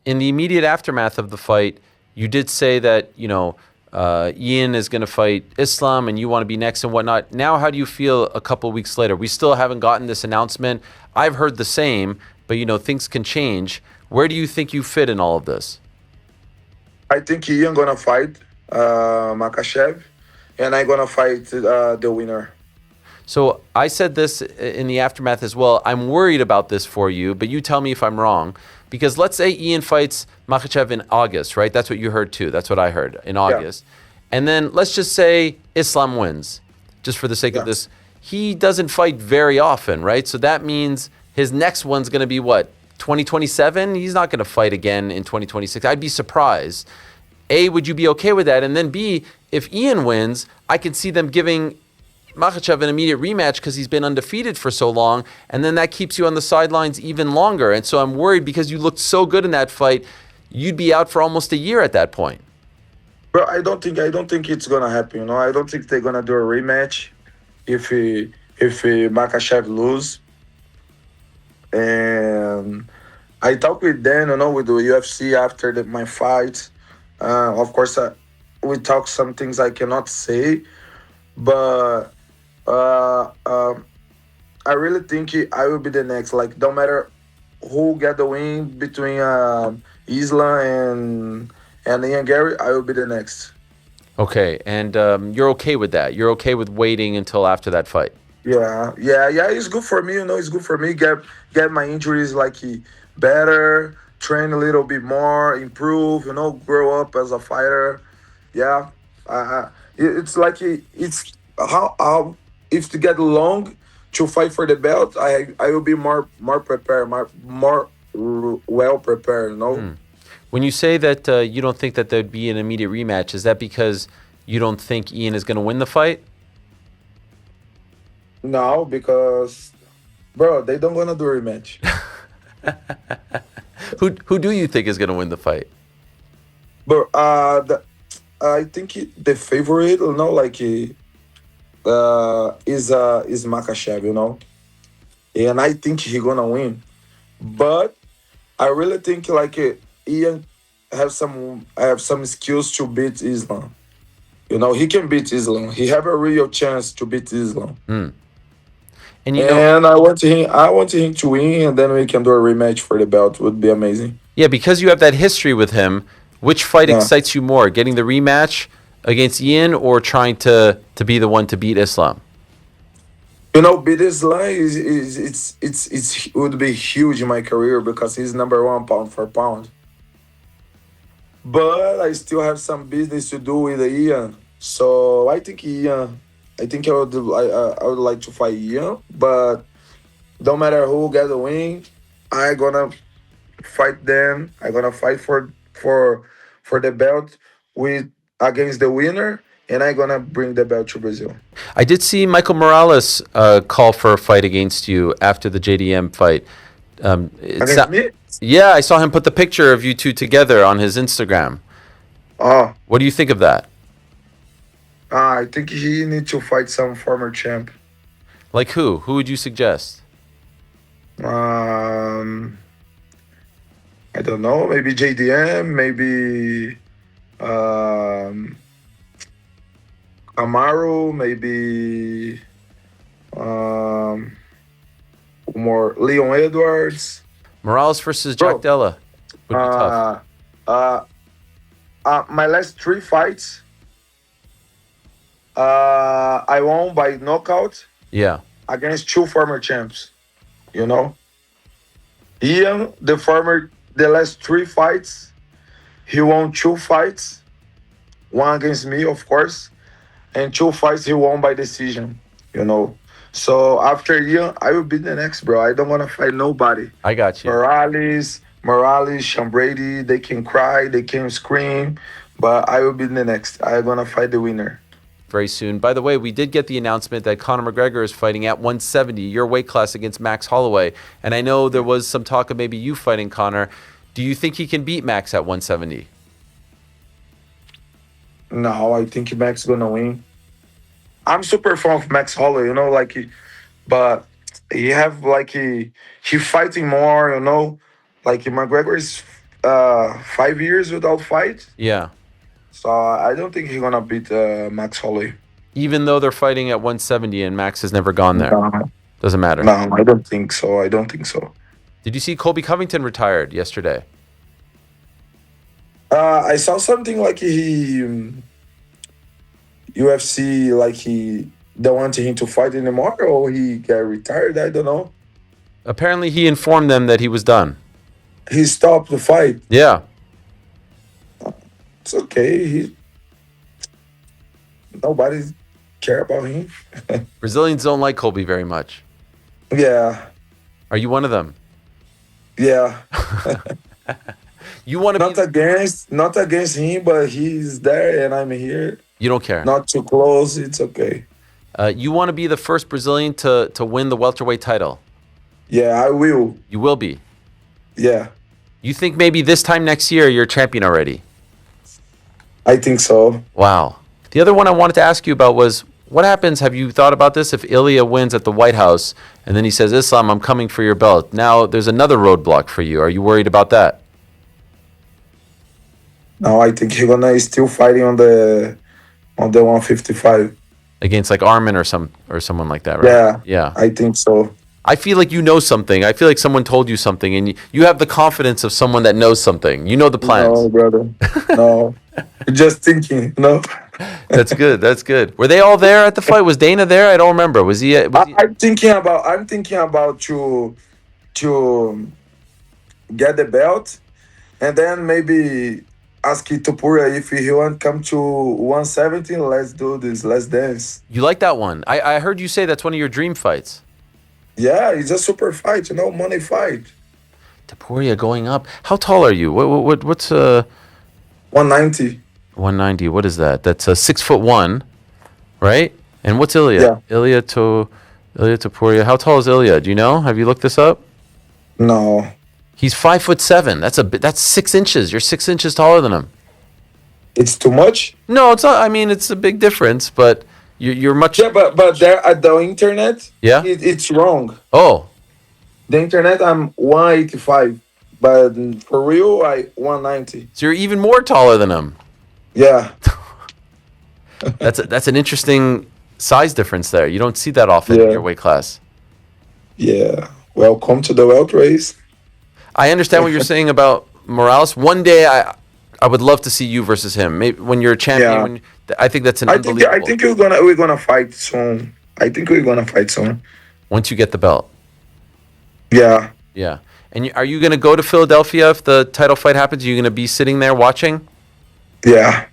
in the immediate aftermath of the fight, you did say that, Ian is going to fight Islam and you want to be next and whatnot. Now, how do you feel a couple of weeks later? We still haven't gotten this announcement. I've heard the same, but, things can change. Where do you think you fit in all of this? I think Ian gonna fight Makhachev, and I gonna fight the winner. So I said this in the aftermath as well. I'm worried about this for you, but you tell me if I'm wrong. Because let's say Ian fights Makhachev in August, right? That's what you heard too. That's what I heard in Yeah, August. And then let's just say Islam wins, just for the sake of yeah. this. He doesn't fight very often, right? So that means his next one's going to be what? 2027? He's not going to fight again in 2026. I'd be surprised. A, would you be okay with that? And then B, if Ian wins, I can see them giving Makhachev an immediate rematch because he's been undefeated for so long, and then that keeps you on the sidelines even longer. And so I'm worried because you looked so good in that fight, you'd be out for almost a year at that point. But I don't think it's gonna happen. I don't think they're gonna do a rematch if Makhachev lose. And I talked with Dan, with the UFC after my fight. Of course, we talk some things I cannot say, but uh, um, I really think I will be the next. Like, no matter who get the win between Isla and Ian Gary, I will be the next. Okay, and you're okay with that? You're okay with waiting until after that fight? Yeah, yeah, yeah. It's good for me. It's good for me. Get my injuries like better, train a little bit more, improve. Grow up as a fighter. Yeah, it's like it's how if to get long to fight for the belt, I will be more prepared, more well prepared. When you say that you don't think that there'd be an immediate rematch, is that because you don't think Ian is going to win the fight? No, because bro, they don't gonna do a rematch. Who do you think is going to win the fight? But I think the favorite, is Makachev, and I think he gonna win. But I really think Ian have some skills to beat Islam. He can beat Islam. He have a real chance to beat Islam. Mm. And And I want him to win, and then we can do a rematch for the belt. Would be amazing. yeah, because you have that history with him, which fight Yeah. excites you more? Getting the rematch against Ian or trying to be the one to beat Islam? Beat Islam it's would be huge in my career because he's number one pound for pound. But I still have some business to do with Ian. So I think Ian. I think I would like to fight Ian, but don't matter who get the win, I gonna fight them. I gonna fight for the belt with against the winner, and I gonna bring the belt to Brazil. I did see Michael Morales call for a fight against you after the JDM fight. It's Against not, me? yeah, I saw him put the picture of you two together on his Instagram. Oh, What do you think of that? I think he need to fight some former champ. Like who? Who would you suggest? Um, I don't know. Maybe JDM. Maybe um, Amaru. Maybe um, more Leon Edwards. Morales versus Jack Bro, Della would be tough. uh, uh, my last three fights, I won by knockout Yeah. against two former champs. You know, Ian, the last three fights, he won two fights, one against me, of course, and two fights he won by decision. You know, so after Ian, I will be the next, bro. I don't want to fight nobody. I got you. Morales, Sean Brady, they can cry, they can scream, but I will be the next. I'm gonna fight the winner. Very soon. By the way, we did get the announcement that Conor McGregor is fighting at 170, your weight class, against Max Holloway. And I know there was some talk of maybe you fighting Conor. Do you think he can beat Max at 170? No, I think Max gonna win. I'm super fan of Max Holloway, but he have he fighting more, like McGregor is. 5 years without fight. Yeah. So I don't think he's gonna beat Max Holloway. Even though they're fighting at 170 and Max has never gone there. No, Doesn't matter. no, I don't think so. I don't think so. Did you see Colby Covington retired yesterday? I saw something like UFC, like he don't want him to fight anymore, or he got retired. I don't know. Apparently he informed them that he was done. He stopped the fight. Yeah. It's okay. Nobody care about him. Brazilians don't like Colby very much. Yeah, Are you one of them? yeah. You want to be... Not against him, but he's there and I'm here. You don't care. Not too close. It's okay. You want to be the first Brazilian to win the welterweight title. Yeah, I will. You will be. Yeah, You think maybe this time next year you're champion already? I think so. Wow. The other one I wanted to ask you about was, what happens, have you thought about this, if Ilia wins at the White House and then he says, Islam, I'm coming for your belt. Now there's another roadblock for you. Are you worried about that? No, I think he's gonna still fighting on the 155. Against like Armin or someone like that, right? Yeah, Yeah. I think so. I feel like you know something. I feel like someone told you something and you have the confidence of someone that knows something. You know the plans. No, brother. No, just thinking. No, That's good. That's good. Were they all there at the fight? Was Dana there? I don't remember. Was he? I'm thinking about to get the belt, and then maybe ask Topuria if he want come to 170. Let's do this. Let's dance. You like that one? I heard you say that's one of your dream fights. Yeah, it's a super fight. Money fight. Topuria going up. How tall are you? What's 190. 190? What is that? That's a 6'1", right? And what's Ilia? Yeah. Ilia Topuria. How tall is Ilia? Do you know? Have you looked this up? No, He's 5'7". That's 6 inches. You're 6 inches taller than him. it's too much. No, it's not. I mean, it's a big difference, but you're much. Yeah, but there at the internet, Yeah? it's wrong. Oh, The internet, I'm 185, but for real, I 190. so you're even more taller than him. Yeah, That's an interesting size difference there. You don't see that often in Yeah. your weight class. yeah. Welcome to the welt race. I understand what you're saying about Morales. One day, I would love to see you versus him. Maybe when you're a champion. Yeah. I think that's an I unbelievable. think we're gonna fight soon. I think we're gonna fight soon. Once you get the belt. Yeah, Yeah. And are you going to go to Philadelphia if the title fight happens? Are you going to be sitting there watching? yeah.